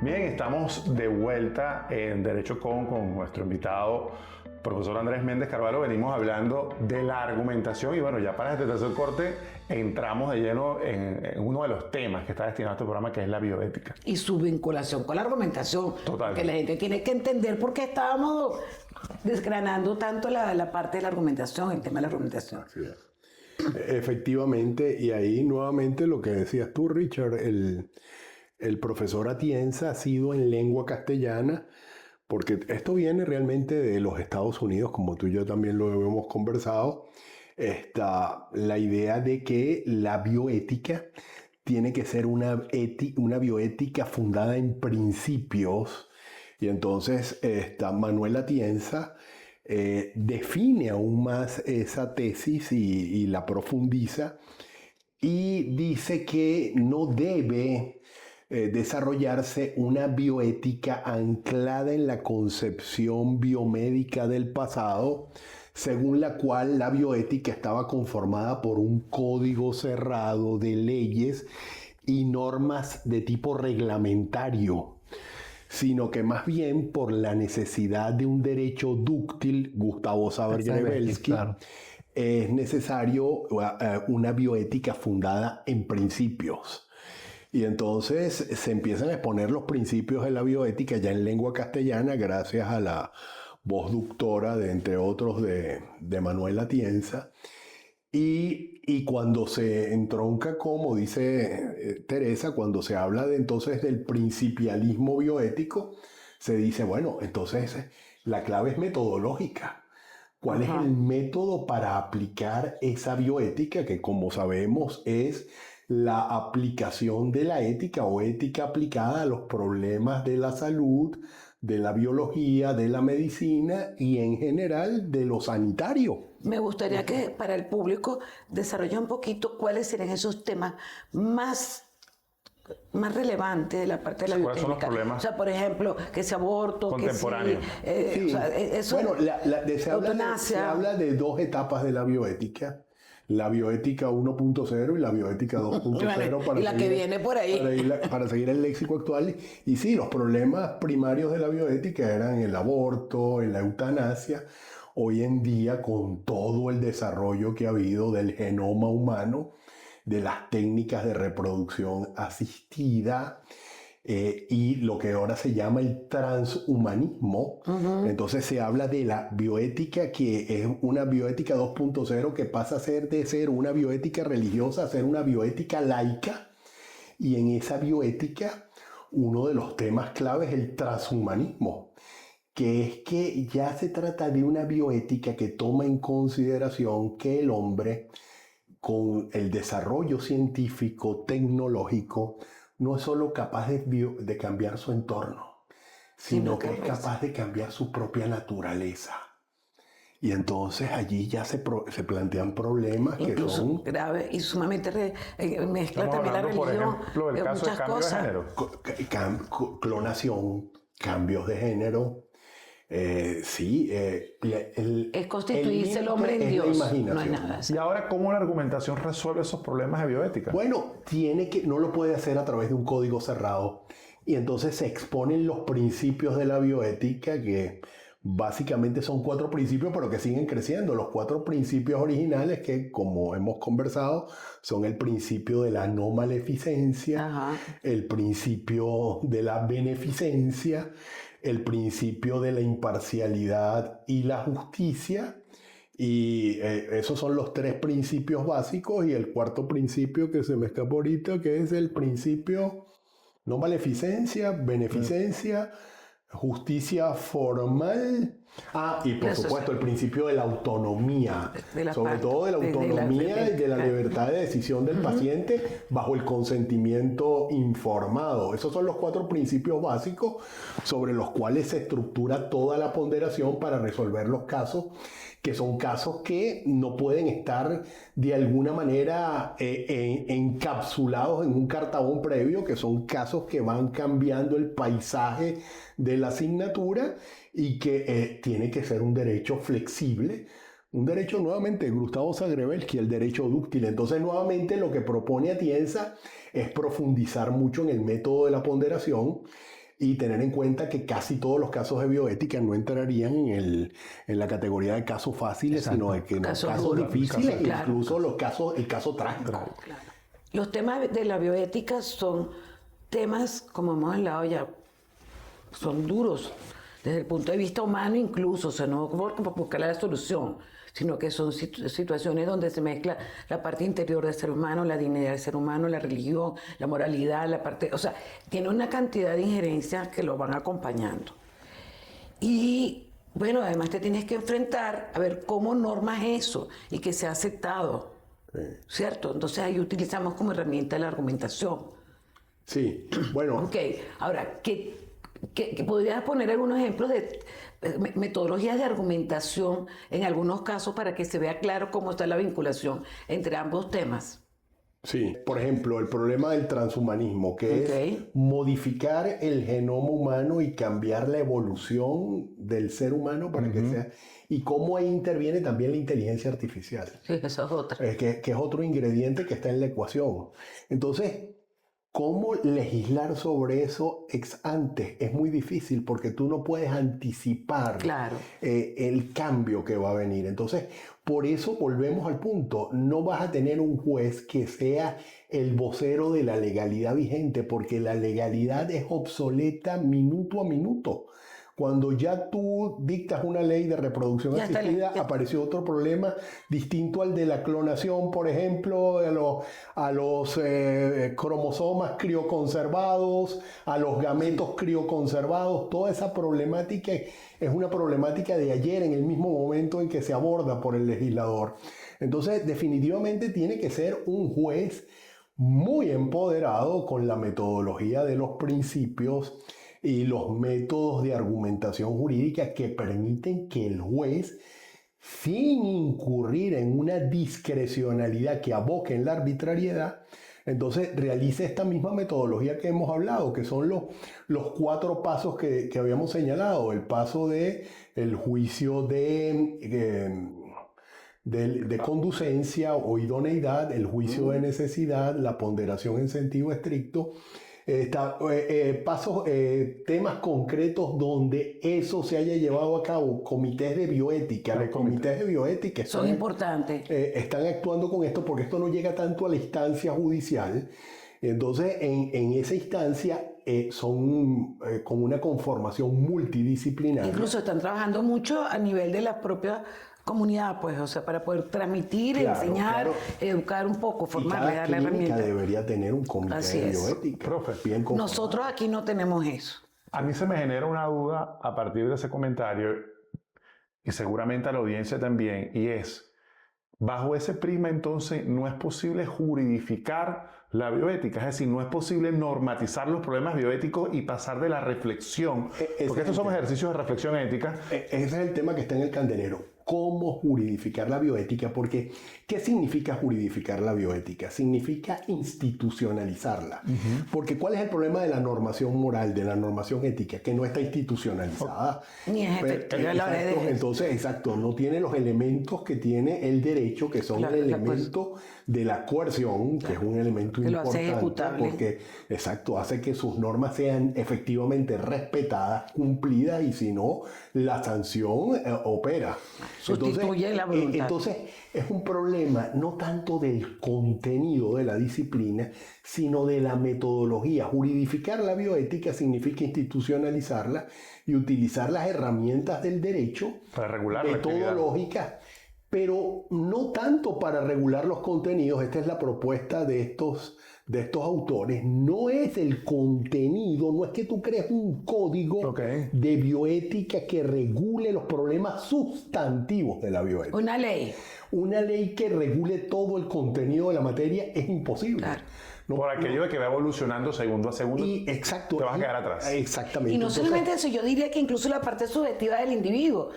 Bien, estamos de vuelta en Derecho con nuestro invitado, profesor Andrés Méndez Carvalho. Venimos hablando de la argumentación y bueno, ya para este tercer corte entramos de lleno en uno de los temas que está destinado a este programa, que es la bioética. Y su vinculación con la argumentación. Total. Que la gente tiene que entender por qué estábamos desgranando tanto la parte de la argumentación, el tema de la argumentación. Así es. Efectivamente, y ahí nuevamente lo que decías tú, Richard, el profesor Atienza ha sido en lengua castellana, porque esto viene realmente de los Estados Unidos, como tú y yo también lo hemos conversado, la idea de que la bioética tiene que ser una bioética fundada en principios, y entonces Manuel Atienza define aún más esa tesis y la profundiza, y dice que no debe desarrollarse una bioética anclada en la concepción biomédica del pasado, según la cual la bioética estaba conformada por un código cerrado de leyes y normas de tipo reglamentario, sino que más bien por la necesidad de un derecho dúctil. Gustavo Saber-Grebelsky, claro. Es necesario una bioética fundada en principios. Y entonces se empiezan a exponer los principios de la bioética ya en lengua castellana, gracias a la voz ductora, entre otros, de Manuel Atienza. Y cuando se entronca, como dice Teresa, cuando se habla entonces del principialismo bioético, se dice, bueno, entonces la clave es metodológica. ¿Cuál es el método para aplicar esa bioética que, como sabemos, es la aplicación de la ética o ética aplicada a los problemas de la salud, de la biología, de la medicina y en general de lo sanitario? Me gustaría que para el público desarrolle un poquito cuáles serían esos temas más relevantes de la parte de la bioética. ¿Cuáles son los problemas? O sea, por ejemplo, que ese aborto, contemporáneo. Que sí, o sea, eso, bueno, se habla de dos etapas de la bioética. La bioética 1.0 y la bioética 2.0 y la que viene por ahí. Para seguir el léxico actual. Y sí, los problemas primarios de la bioética eran el aborto, la eutanasia. Hoy en día, con todo el desarrollo que ha habido del genoma humano, de las técnicas de reproducción asistida, y lo que ahora se llama el transhumanismo. Entonces se habla de la bioética, que es una bioética 2.0 que pasa de ser una bioética religiosa a ser una bioética laica. Y en esa bioética uno de los temas claves es el transhumanismo, que es que ya se trata de una bioética que toma en consideración que el hombre, con el desarrollo científico, tecnológico, no es solo capaz de cambiar su entorno, sino que es capaz de cambiar su propia naturaleza. Y entonces allí ya se plantean problemas incluso que son graves y sumamente mezcla también la religión, por ejemplo, el caso de cambio cosas. de género. Clonación, cambios de género. Es constituirse el hombre en Dios, no hay nada. Y ahora, ¿cómo la argumentación resuelve esos problemas de bioética? Bueno, no lo puede hacer a través de un código cerrado. Y entonces se exponen los principios de la bioética, que básicamente son 4 principios, pero que siguen creciendo. Los 4 principios originales que, como hemos conversado, son el principio de la no maleficencia, el principio de la beneficencia, el principio de la imparcialidad y la justicia. Y esos son los 3 principios básicos, y el 4º principio que se me escapó ahorita, que es el principio no maleficencia, beneficencia, Justicia formal. Y por supuesto el principio de la autonomía, sobre todo de la autonomía y de la libertad de decisión del paciente bajo el consentimiento informado. Esos son los 4 principios básicos sobre los cuales se estructura toda la ponderación para resolver los casos, que son casos que no pueden estar de alguna manera encapsulados en un cartabón previo, que son casos que van cambiando el paisaje de la asignatura y que tiene que ser un derecho flexible, un derecho nuevamente de Gustavo Zagrebelsky, el derecho dúctil. Entonces nuevamente lo que propone Atienza es profundizar mucho en el método de la ponderación y tener en cuenta que casi todos los casos de bioética no entrarían en la categoría de casos fáciles, sino de que casos difíciles, incluso el caso trágico. Claro. Los temas de la bioética son temas, como hemos hablado ya, son duros desde el punto de vista humano incluso, o sea, no por buscar la solución, sino que son situaciones donde se mezcla la parte interior del ser humano, la dignidad del ser humano, la religión, la moralidad, la parte, o sea, tiene una cantidad de injerencias que lo van acompañando. Y bueno, además te tienes que enfrentar a ver cómo normas eso y que sea aceptado, ¿cierto? Entonces ahí utilizamos como herramienta la argumentación. Sí, bueno. Ok, ahora, ¿qué podrías poner algunos ejemplos de metodologías de argumentación en algunos casos para que se vea claro cómo está la vinculación entre ambos temas? Sí, por ejemplo, el problema del transhumanismo, que es modificar el genoma humano y cambiar la evolución del ser humano para que sea... Y cómo ahí interviene también la inteligencia artificial. Sí, eso es otra. Que es otro ingrediente que está en la ecuación. Entonces, ¿cómo legislar sobre eso ex ante? Es muy difícil porque tú no puedes anticipar el cambio que va a venir. Entonces, por eso volvemos al punto. No vas a tener un juez que sea el vocero de la legalidad vigente, porque la legalidad es obsoleta minuto a minuto. Cuando ya tú dictas una ley de reproducción asistida, apareció otro problema distinto al de la clonación, por ejemplo, a los cromosomas crioconservados, a los gametos crioconservados. Toda esa problemática es una problemática de ayer, en el mismo momento en que se aborda por el legislador. Entonces, definitivamente tiene que ser un juez muy empoderado con la metodología de los principios y los métodos de argumentación jurídica que permiten que el juez, sin incurrir en una discrecionalidad que aboque en la arbitrariedad, entonces realice esta misma metodología que hemos hablado, que son los 4 pasos que habíamos señalado. El paso de el juicio de conducencia o idoneidad, el juicio de necesidad, la ponderación en sentido estricto, temas concretos donde eso se haya llevado a cabo, comités de bioética. Los comités de bioética son importantes. Están actuando con esto porque esto no llega tanto a la instancia judicial. Entonces, en esa instancia son con una conformación multidisciplinaria. Incluso están trabajando mucho a nivel de la propia comunidad, pues, o sea, para poder transmitir, enseñar, educar un poco, formarle, darle herramientas. Debería tener un comité de bioética. Nosotros aquí no tenemos eso. A mí se me genera una duda a partir de ese comentario, y seguramente a la audiencia también, y es, bajo ese prisma entonces no es posible juridificar la bioética, es decir, no es posible normatizar los problemas bioéticos y pasar de la reflexión, porque estos son ejercicios de reflexión ética. Ese es el tema que está en el candelero. ¿Cómo juridificar la bioética? Porque, ¿qué significa juridificar la bioética? Significa institucionalizarla. Porque, ¿cuál es el problema de la normación moral, de la normación ética? Que no está institucionalizada. Ni es efectiva. Entonces, no tiene los elementos que tiene el derecho, que son el elemento de la coerción, que es un elemento importante, porque, hace que sus normas sean efectivamente respetadas, cumplidas, y si no, la sanción opera. Sustituye la voluntad. Entonces, es un problema no tanto del contenido de la disciplina, sino de la metodología. Juridificar la bioética significa institucionalizarla y utilizar las herramientas del derecho para regular metodológicas, pero no tanto para regular los contenidos. Esta es la propuesta de estos autores. No es el contenido, no es que tú crees un código de bioética que regule los problemas sustantivos de la bioética. Una ley. Una ley que regule todo el contenido de la materia es imposible. Claro. No, por aquello de que va evolucionando segundo a segundo, exacto, te vas a quedar atrás. Exactamente. Y no solamente eso, yo diría que incluso la parte subjetiva del individuo,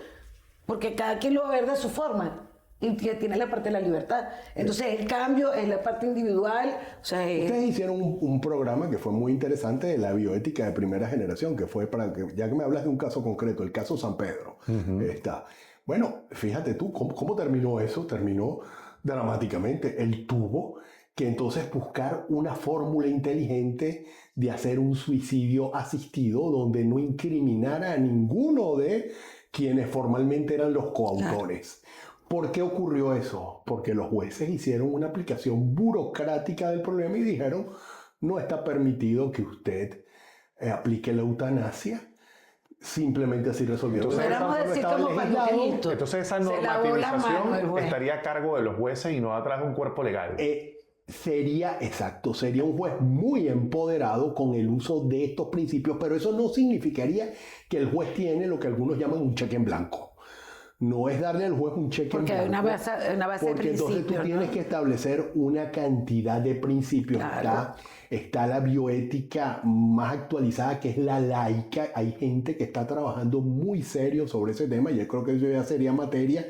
porque cada quien lo va a ver de su forma. Y que tiene la parte de la libertad. Entonces el cambio es la parte individual. O sea, ustedes hicieron un programa que fue muy interesante de la bioética de primera generación, que fue para que, ya que me hablas de un caso concreto, el caso San Pedro. Bueno, fíjate tú, ¿cómo terminó eso? Terminó dramáticamente. Él tuvo que entonces buscar una fórmula inteligente de hacer un suicidio asistido donde no incriminara a ninguno de quienes formalmente eran los coautores. Claro. ¿Por qué ocurrió eso? Porque los jueces hicieron una aplicación burocrática del problema y dijeron, no está permitido que usted aplique la eutanasia. Simplemente así resolvieron. Entonces esa normativización estaría a cargo de los jueces y no a través de un cuerpo legal. Sería un juez muy empoderado con el uso de estos principios, pero eso no significaría que el juez tiene lo que algunos llaman un cheque en blanco. No es darle al juez un cheque en blanco. Porque hay una base de principios. Entonces tú tienes que establecer una cantidad de principios. Claro. Está la bioética más actualizada, que es la laica. Hay gente que está trabajando muy serio sobre ese tema. Yo creo que eso ya sería materia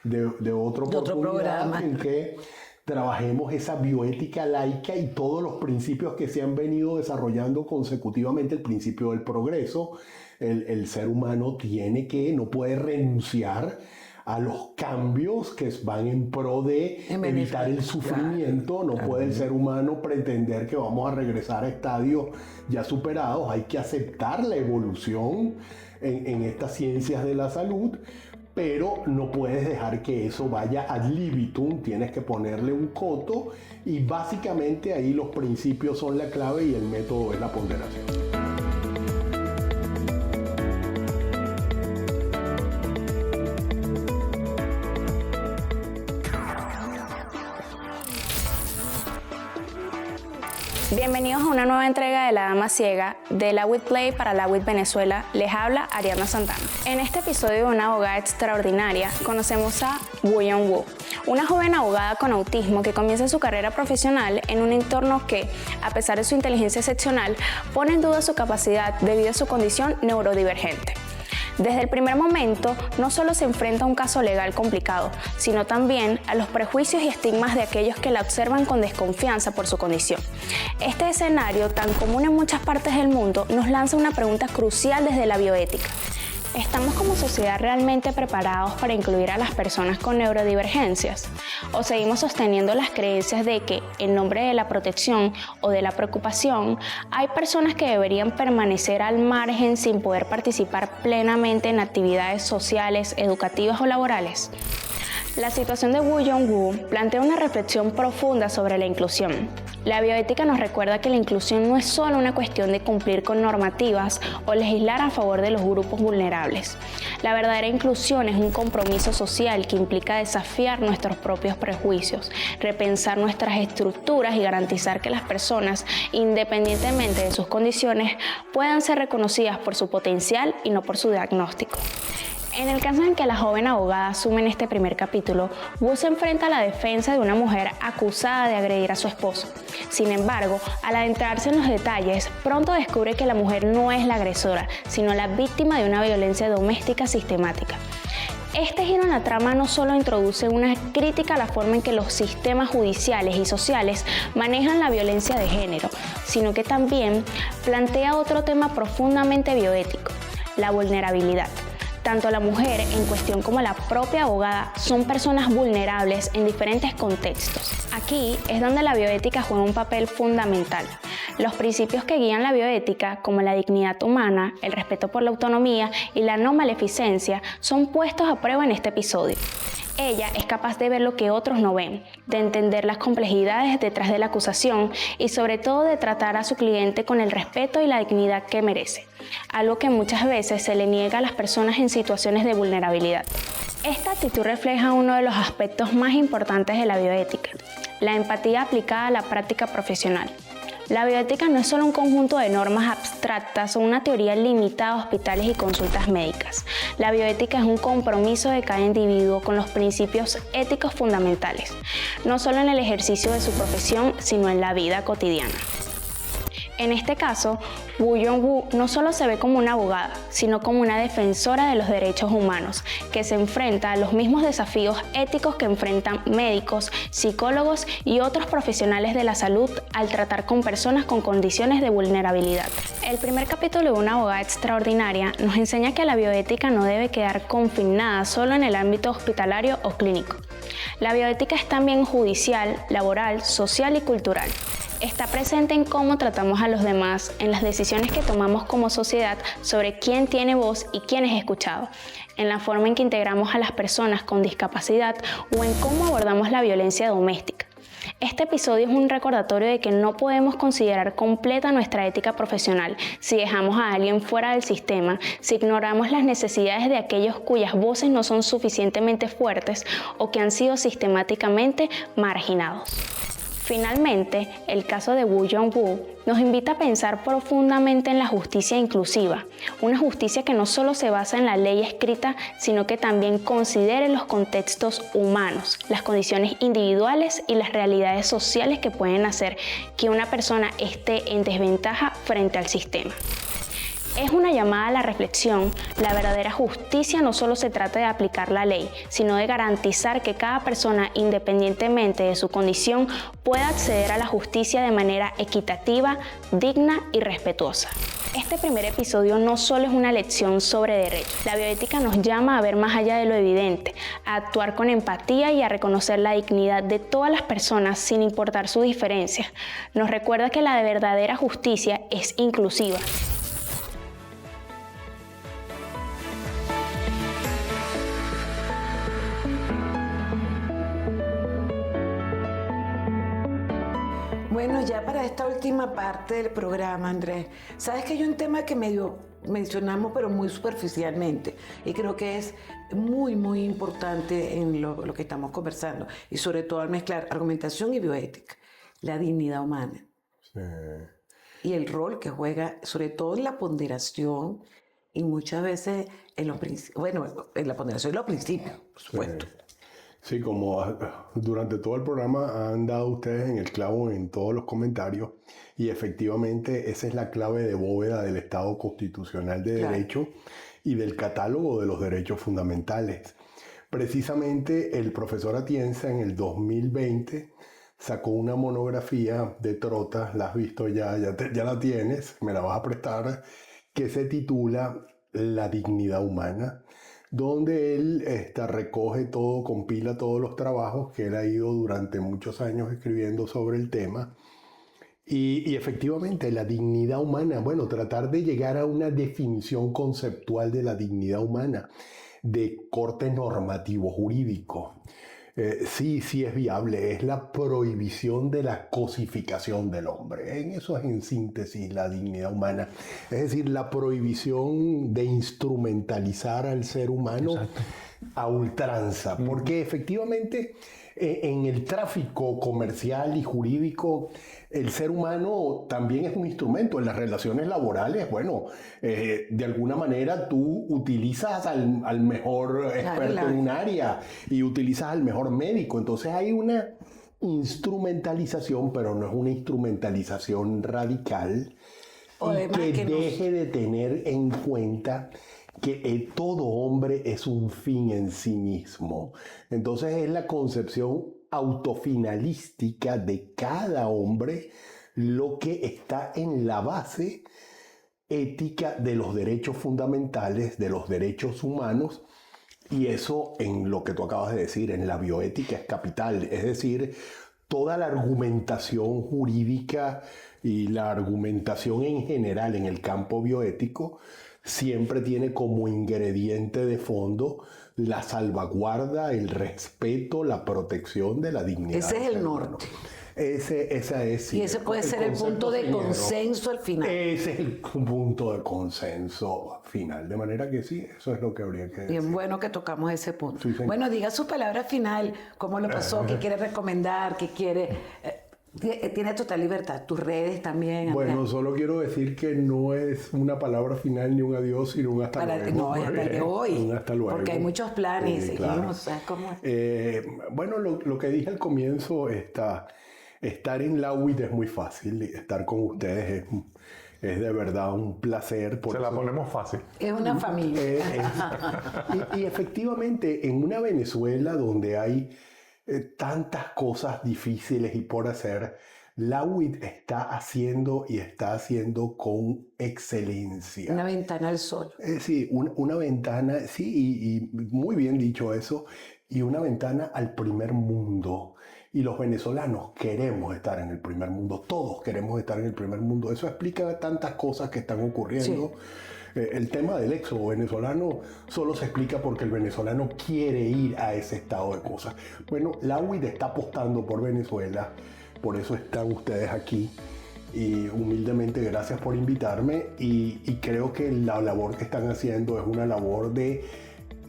de otro programa en que trabajemos esa bioética laica y todos los principios que se han venido desarrollando consecutivamente. El principio del progreso. El ser humano no puede renunciar a los cambios que van en pro de evitar el sufrimiento. No puede el ser humano pretender que vamos a regresar a estadios ya superados. Hay que aceptar la evolución en estas ciencias de la salud, pero no puedes dejar que eso vaya ad libitum. Tienes que ponerle un coto y básicamente ahí los principios son la clave y el método es la ponderación. Bienvenidos a una nueva entrega de La Dama Ciega de La WIT Play para La WIT Venezuela. Les habla Ariadna Santana. En este episodio de una abogada extraordinaria conocemos a Woo-Yeon Woo, una joven abogada con autismo que comienza su carrera profesional en un entorno que, a pesar de su inteligencia excepcional, pone en duda su capacidad debido a su condición neurodivergente. Desde el primer momento, no solo se enfrenta a un caso legal complicado, sino también a los prejuicios y estigmas de aquellos que la observan con desconfianza por su condición. Este escenario, tan común en muchas partes del mundo, nos lanza una pregunta crucial desde la bioética. ¿Estamos como sociedad realmente preparados para incluir a las personas con neurodivergencias? ¿O seguimos sosteniendo las creencias de que, en nombre de la protección o de la preocupación, hay personas que deberían permanecer al margen sin poder participar plenamente en actividades sociales, educativas o laborales? La situación de Woo-Yeon Woo plantea una reflexión profunda sobre la inclusión. La bioética nos recuerda que la inclusión no es solo una cuestión de cumplir con normativas o legislar a favor de los grupos vulnerables. La verdadera inclusión es un compromiso social que implica desafiar nuestros propios prejuicios, repensar nuestras estructuras y garantizar que las personas, independientemente de sus condiciones, puedan ser reconocidas por su potencial y no por su diagnóstico. En el caso en que la joven abogada asume en este primer capítulo, Woo se enfrenta a la defensa de una mujer acusada de agredir a su esposo. Sin embargo, al adentrarse en los detalles, pronto descubre que la mujer no es la agresora, sino la víctima de una violencia doméstica sistemática. Este giro en la trama no solo introduce una crítica a la forma en que los sistemas judiciales y sociales manejan la violencia de género, sino que también plantea otro tema profundamente bioético: la vulnerabilidad. Tanto la mujer en cuestión como la propia abogada son personas vulnerables en diferentes contextos. Aquí es donde la bioética juega un papel fundamental. Los principios que guían la bioética, como la dignidad humana, el respeto por la autonomía y la no maleficencia, son puestos a prueba en este episodio. Ella es capaz de ver lo que otros no ven, de entender las complejidades detrás de la acusación y sobre todo de tratar a su cliente con el respeto y la dignidad que merece, algo que muchas veces se le niega a las personas en situaciones de vulnerabilidad. Esta actitud refleja uno de los aspectos más importantes de la bioética, la empatía aplicada a la práctica profesional. La bioética no es solo un conjunto de normas abstractas o una teoría limitada a hospitales y consultas médicas. La bioética es un compromiso de cada individuo con los principios éticos fundamentales, no solo en el ejercicio de su profesión, sino en la vida cotidiana. En este caso, Woo no solo se ve como una abogada, sino como una defensora de los derechos humanos, que se enfrenta a los mismos desafíos éticos que enfrentan médicos, psicólogos y otros profesionales de la salud al tratar con personas con condiciones de vulnerabilidad. El primer capítulo de Una abogada extraordinaria nos enseña que la bioética no debe quedar confinada solo en el ámbito hospitalario o clínico. La bioética es también judicial, laboral, social y cultural. Está presente en cómo tratamos a los demás, en las decisiones que tomamos como sociedad sobre quién tiene voz y quién es escuchado, en la forma en que integramos a las personas con discapacidad o en cómo abordamos la violencia doméstica. Este episodio es un recordatorio de que no podemos considerar completa nuestra ética profesional si dejamos a alguien fuera del sistema, si ignoramos las necesidades de aquellos cuyas voces no son suficientemente fuertes o que han sido sistemáticamente marginados. Finalmente, el caso de Woo nos invita a pensar profundamente en la justicia inclusiva, una justicia que no solo se basa en la ley escrita, sino que también considere los contextos humanos, las condiciones individuales y las realidades sociales que pueden hacer que una persona esté en desventaja frente al sistema. Es una llamada a la reflexión. La verdadera justicia no solo se trata de aplicar la ley, sino de garantizar que cada persona, independientemente de su condición, pueda acceder a la justicia de manera equitativa, digna y respetuosa. Este primer episodio no solo es una lección sobre derechos. La bioética nos llama a ver más allá de lo evidente, a actuar con empatía y a reconocer la dignidad de todas las personas sin importar sus diferencias. Nos recuerda que la verdadera justicia es inclusiva. Bueno, ya para esta última parte del programa, Andrés, sabes que hay un tema que medio mencionamos, pero muy superficialmente, y creo que es muy, muy importante en lo que estamos conversando, y sobre todo al mezclar argumentación y bioética, la dignidad humana. Sí. Y el rol que juega, sobre todo en la ponderación, y muchas veces en los principios, bueno, en la ponderación y los principios, por supuesto. Sí. Sí, como durante todo el programa han dado ustedes en el clavo en todos los comentarios, y efectivamente esa es la clave de bóveda del Estado Constitucional de Derecho y del catálogo de los derechos fundamentales. Precisamente el profesor Atienza en el 2020 sacó una monografía de Trota, la has visto ya la tienes, me la vas a prestar, que se titula La dignidad humana, donde él recoge todo, compila todos los trabajos que él ha ido durante muchos años escribiendo sobre el tema. Y efectivamente, la dignidad humana, bueno, tratar de llegar a una definición conceptual de la dignidad humana de corte normativo jurídico. Sí es viable, es la prohibición de la cosificación del hombre. En eso es en síntesis la dignidad humana. Es decir, la prohibición de instrumentalizar al ser humano. Exacto. A ultranza, porque efectivamente en el tráfico comercial y jurídico el ser humano también es un instrumento. En las relaciones laborales, bueno, de alguna manera tú utilizas al mejor experto en un área y utilizas al mejor médico. Entonces hay una instrumentalización, pero no es una instrumentalización radical, y que deje de tener en cuenta que todo hombre es un fin en sí mismo. Entonces es la concepción autofinalística de cada hombre lo que está en la base ética de los derechos fundamentales, de los derechos humanos, y eso en lo que tú acabas de decir, en la bioética es capital. Es decir, toda la argumentación jurídica y la argumentación en general en el campo bioético siempre tiene como ingrediente de fondo la salvaguarda, el respeto, la protección de la dignidad. Ese es el norte. Esa es, sí, y ese puede ser el punto de señero. consenso al final. Ese es el punto de consenso final. De manera que sí, eso es lo que habría que decir. Bien bueno que tocamos ese punto. Sí, señor. Bueno, diga su palabra final, cómo lo pasó, qué quiere recomendar, qué quiere... tiene total libertad, tus redes también. Andrea. Bueno, solo quiero decir que no es una palabra final ni un adiós, sino un hasta luego. No, es hasta el de hoy. Un hasta luego. Porque hay muchos planes. Claro. Seguimos, ¿sabes cómo es? Bueno, lo que dije al comienzo, estar en la UIT es muy fácil. Estar con ustedes es de verdad un placer. Se la ponemos fácil. Es una familia. Y efectivamente, en una Venezuela donde hay tantas cosas difíciles y por hacer, la UIT está haciendo con excelencia. Una ventana al sol. Sí, una ventana, sí, y muy bien dicho eso, y una ventana al primer mundo. Y los venezolanos queremos estar en el primer mundo, todos queremos estar en el primer mundo. Eso explica tantas cosas que están ocurriendo. Sí. El tema del éxodo venezolano solo se explica porque el venezolano quiere ir a ese estado de cosas. Bueno, la UIT está apostando por Venezuela, por eso están ustedes aquí. Y humildemente gracias por invitarme y creo que la labor que están haciendo es una labor de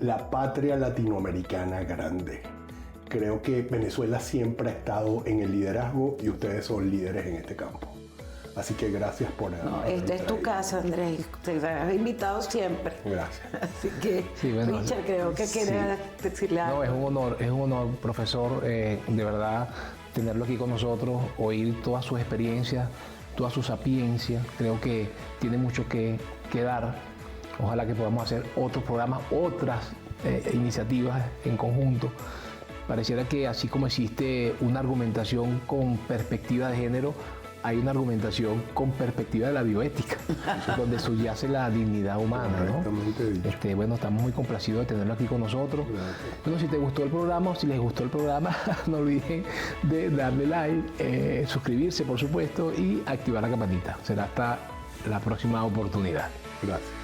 la patria latinoamericana grande. Creo que Venezuela siempre ha estado en el liderazgo y ustedes son líderes en este campo. Así que gracias por... esta es tu casa, Andrés. Te has invitado siempre. Gracias. Así que, sí, bueno, Richard, creo que quieres decirle algo. No, es un honor, profesor, de verdad, tenerlo aquí con nosotros, oír todas sus experiencias, toda su sapiencia. Creo que tiene mucho que dar. Ojalá que podamos hacer otros programas, otras iniciativas en conjunto. Pareciera que así como existe una argumentación con perspectiva de género, hay una argumentación con perspectiva de la bioética, donde subyace la dignidad humana, ¿no? Bueno, estamos muy complacidos de tenerlo aquí con nosotros. Gracias. Bueno, si te gustó el programa o si les gustó el programa, no olviden de darle like, suscribirse, por supuesto, y activar la campanita. Será hasta la próxima oportunidad. Gracias.